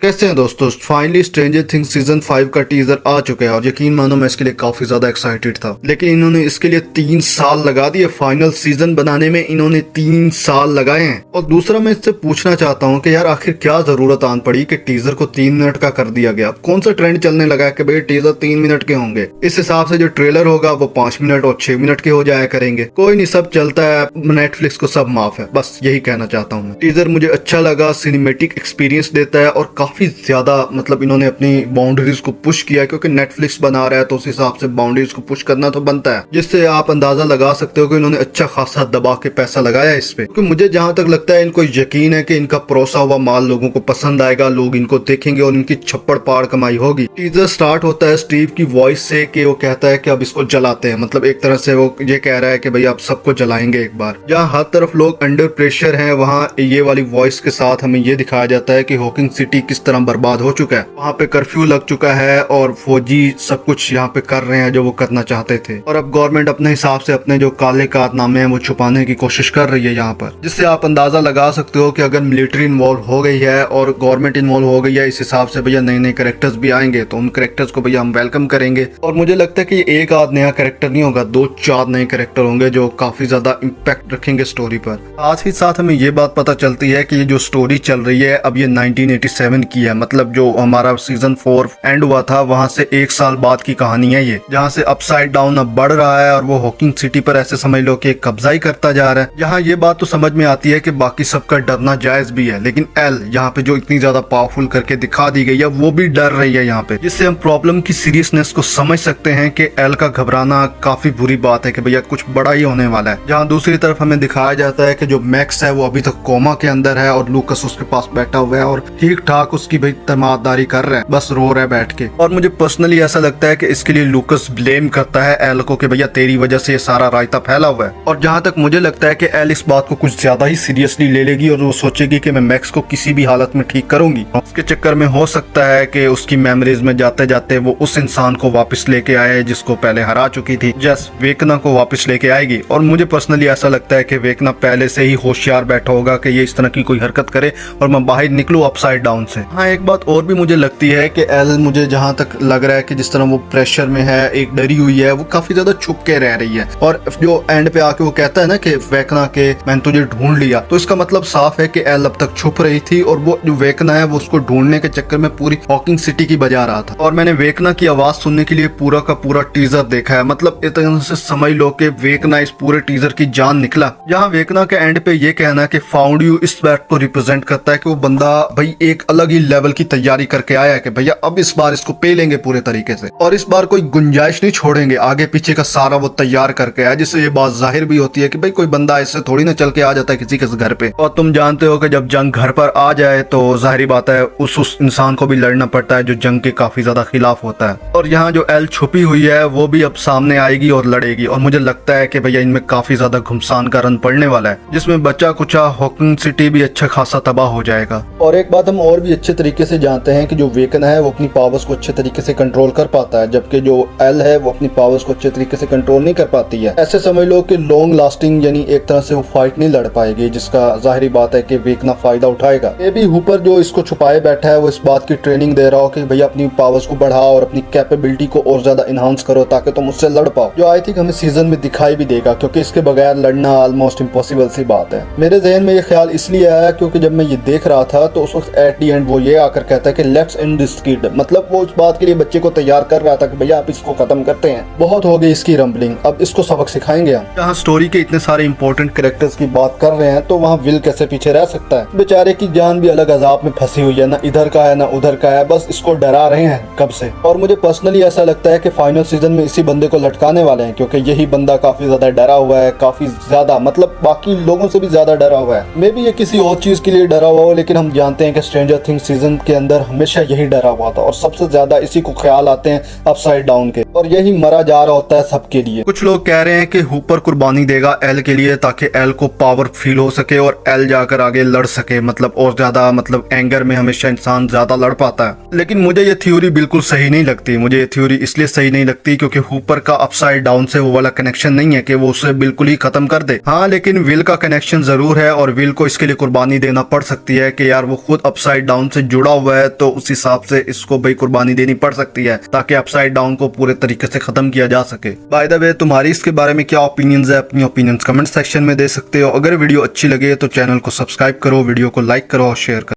कैसे हैं दोस्तों। फाइनली स्ट्रेंजर थिंग्स सीजन 5 का टीजर आ चुका है और यकीन मानो मैं इसके लिए काफी ज्यादा एक्साइटेड था, लेकिन इन्होंने इसके लिए 3 साल लगा दिए। फाइनल सीजन बनाने में इन्होंने 3 साल लगाए हैं। और दूसरा मैं इससे पूछना चाहता हूं कि यार आखिर क्या जरूरत आन पड़ी कि टीजर को 3 मिनट का कर दिया गया। कौन सा ट्रेंड चलने लगा है कि भाई टीजर 3 मिनट के होंगे। इस हिसाब से जो ट्रेलर होगा वो 5 मिनट और 6 मिनट के हो जाया करेंगे। कोई नहीं, सब चलता है, नेटफ्लिक्स को सब माफ है। बस यही कहना चाहता हूँ। टीजर मुझे अच्छा लगा, सिनेमेटिक एक्सपीरियंस देता है और काफी ज्यादा मतलब इन्होंने अपनी बाउंड्रीज को पुश किया, क्योंकि नेटफ्लिक्स बना रहा है तो उस हिसाब से बाउंड्रीज को पुश करना तो बनता है, जिससे आप अंदाजा लगा सकते हो कि इन्होंने अच्छा खासा दबा के पैसा लगाया इस पे। क्योंकि मुझे जहां तक लगता है इनको यकीन है कि इनका परोसा हुआ माल लोगों को पसंद आएगा, लोग इनको देखेंगे और इनकी छप्पड़ पाड़ कमाई होगी। टीजर स्टार्ट होता है स्टीव की वॉइस से कि वो कहता है कि अब इसको जलाते हैं, मतलब एक तरह से वो ये कह रहा है कि भाई आप सबको जलाएंगे एक बार। जहाँ हर तरफ लोग अंडर प्रेशर हैं, वहाँ ये वाली वॉइस के साथ हमें ये दिखाया जाता है कि हॉकिंग सिटी किस तरह बर्बाद हो चुका है। वहाँ पे कर्फ्यू लग चुका है और फौजी सब कुछ यहाँ पे कर रहे हैं जो वो करना चाहते थे, और अब गवर्नमेंट अपने हिसाब से अपने जो काले कारनामे हैं वो छुपाने की कोशिश कर रही है यहाँ पर, जिससे आप अंदाजा लगा सकते हो कि अगर मिलिट्री इन्वॉल्व हो गई है और गवर्नमेंट इन्वॉल्व हो गई है, इस हिसाब से भैया नए नए कैरेक्टर्स भी आएंगे तो उन कैरेक्टर्स को भैया हम वेलकम करेंगे। और मुझे लगता है कि एक आध नया कैरेक्टर नहीं होगा, 2-4 नए कैरेक्टर होंगे जो काफी ज्यादा इम्पैक्ट रखेंगे स्टोरी पर। साथ ही साथ हमें ये बात पता चलती है कि ये जो स्टोरी चल रही है अब ये 1987 की है, मतलब जो हमारा सीजन 4 एंड हुआ था वहां से 1 साल बाद की कहानी है ये, जहां से अपसाइड डाउन अब बढ़ रहा है और वो हॉकिंग सिटी पर ऐसे समझ लो कि कब्जा ही करता जा रहा है। यहाँ ये बात तो समझ में आती है कि बाकी सबका डरना जायज भी है, लेकिन एल यहाँ पे जो इतनी ज्यादा पावरफुल करके दिखा दी गई है वो भी डर रही है यहाँ पे, जिससे हम प्रॉब्लम की सीरियसनेस को समझ सकते हैं कि एल का घबराना काफी बुरी बात है कि भैया कुछ बड़ा ही होने वाला है। जहाँ दूसरी तरफ हमें दिखाया जाता है कि जो मैक्स है वो अभी तक कोमा के अंदर है और लूकस उसके पास बैठा हुआ है और ठीक ठाक उसकी भाई तमादारी कर रहा है, बस रो रहा है बैठ के। और मुझे पर्सनली ऐसा लगता है कि इसके लिए लूकस ब्लेम करता है एल को कि भैया तेरी वजह से ये सारा रायता फैला हुआ है। और जहां तक मुझे लगता है कि एल इस बात को कुछ ज्यादा ही सीरियसली ले लेगी और वो सोचेगी कि मैं मैक्स को किसी भी हालत में ठीक करूंगी। उसके चक्कर में हो सकता है कि उसकी मेमोरीज में जाते जाते वो उस इंसान को वापस लेके आए जिसको पहले हरा चुकी थी, जस वेकना को वापस लेके आएगी। और मुझे पर्सनली ऐसा लगता है कि वेकना पहले से ही होशियार बैठा होगा कि ये इस तरह की कोई हरकत करे और मैं बाहर निकलूं अपसाइड डाउन से। हाँ, एक बात और भी मुझे लगती है कि एल मुझे जहां तक लग रहा है कि जिस तरह वो प्रेशर में है, एक डरी हुई है, वो काफी ज्यादा छुप के रह रही है। और जो एंड पे आके वो कहता है ना कि वेकना के मैंने तुझे ढूंढ लिया, तो इसका मतलब साफ है कि एल अब तक छुप रही थी और वो जो वेकना है वो उसको ढूंढने के चक्कर में पूरी हॉकिंग सिटी की बजा रहा था। और मैंने वेकना की आवाज सुनने के लिए पूरा का पूरा टीजर देखा है, मतलब इतना से समझ लो कि वेकना इस पूरे टीजर की जान निकला। जहाँ वेकना के एंड पे ये कहना है कि फाउंड यू, इस बात को रिप्रेजेंट करता है कि वो बंदा भाई एक अलग ही लेवल की तैयारी करके आया है कि भैया अब इस बार इसको पे लेंगे पूरे तरीके से, और इस बार कोई गुंजाइश नहीं छोड़ेंगे, आगे पीछे का सारा वो तैयार करके आया, जिससे ये बात जाहिर भी होती है कि भाई कोई बंदा ऐसे थोड़ी ना चल के आ जाता है किसी के घर पे। और तुम जानते हो कि जब जंग घर पर आ जाए तो जाहिर बात है उस इंसान को भी लड़ना पड़ता है जो जंग के काफी ज्यादा खिलाफ होता है। और यहाँ जो एल छुपी हुई है वो भी अब सामने आएगी और लड़ेगी, और मुझे लगता है कि भैया इनमें काफी ज्यादा घुमसान का रन पड़ने वाला है, जिसमें बच्चा कुचा हॉकिंग सिटी भी अच्छा खासा तबाह हो जाएगा। और एक बात हम और भी अच्छे तरीके से जानते हैं कि जो वेकन है वो अपनी पावर्स को अच्छे तरीके से कंट्रोल कर पाता है, जबकि जो एल है वो अपनी पावर्स को अच्छे तरीके से कंट्रोल नहीं कर पाती है। ऐसे समझ लो कि लॉन्ग लास्टिंग यानी एक तरह से वो फाइट नहीं लड़ पाएगी, जिसका जाहिर बात है कि वेकना फायदा उठाएगा। ये भी हुपर जो इसको छुपाए बैठा है वो इस बात की ट्रेनिंग दे रहा हो कि भैया अपनी पावर्स को बढ़ाओ और अपनी कैपेबिलिटी को और ज्यादा इनहांस करो ताकि तुम उससे लड़ पाओ, जो आई थिंक हमें सीजन में दिखाई भी देगा, क्योंकि इसके बगैर लड़ना ऑलमोस्ट इम्पॉसिबल सी बात है। मेरे जहन में ये ख्याल इसलिए आया क्योंकि जब मैं ये देख रहा था तो उस वक्त एट दी एंड वो ये आकर कहता है कि लेट्स एंड दिस किड, मतलब वो उस बात के लिए बच्चे को तैयार कर रहा था कि भैया आप इसको खत्म करते हैं, बहुत हो गई इसकी रंबलिंग, अब इसको सबक सिखाएंगे हम। जहाँ स्टोरी के इतने सारे इंपॉर्टेंट कैरेक्टर्स की बात कर रहे हैं तो वहाँ विल कैसे पीछे रह सकता है। बेचारे की जान भी अलग अजाब में फंसी हुई है, ना इधर का है ना उधर का है, बस इसको डरा रहे हैं कब से। और मुझे पर्सनली ऐसा लगता है कि फाइनल सीजन में इसी बंदे को लटकाने वाले हैं, क्योंकि यही बंदा काफी ज्यादा डरा हुआ है, काफी ज्यादा मतलब बाकी लोगों से भी ज्यादा डरा हुआ है। मे बी ये किसी और चीज के लिए डरा हुआ हो, लेकिन हम जानते हैं कि स्ट्रेंजर थिंग्स सीजन के अंदर हमेशा यही डरा हुआ था और सबसे ज्यादा इसी को ख्याल आते हैं अपसाइड डाउन के, और यही मरा जा रहा होता है सबके लिए। कुछ लोग कह रहे हैं कि हुपर कुर्बानी देगा एल के लिए ताकि एल को पावर फील हो सके और एल जाकर आगे लड़ सके, मतलब और ज्यादा मतलब एंगर में हमेशा इंसान ज्यादा लड़ पाता है। लेकिन मुझे ये थ्योरी बिल्कुल सही नहीं लगती। मुझे ये थ्योरी इसलिए सही नहीं लगती क्योंकि हुपर का अपसाइड डाउन से वो वाला कनेक्शन नहीं है कि वो उसे बिल्कुल ही खत्म कर दे। हाँ, लेकिन विल का कनेक्शन जरूर है और विल को इसके लिए कुर्बानी देना पड़ सकती है कि यार वो खुद अपसाइड डाउन से जुड़ा हुआ है तो उस हिसाब से इसको भाई कुर्बानी देनी पड़ सकती है ताकि अपसाइड डाउन को पूरे तरीके से खत्म किया जा सके। बाय द वे, तुम्हारी इसके बारे में क्या ओपिनियंस है, अपनी ओपिनियंस कमेंट सेक्शन में दे सकते हो। अगर वीडियो अच्छी लगे तो चैनल को सब्सक्राइब करो, वीडियो को लाइक करो और शेयर करो।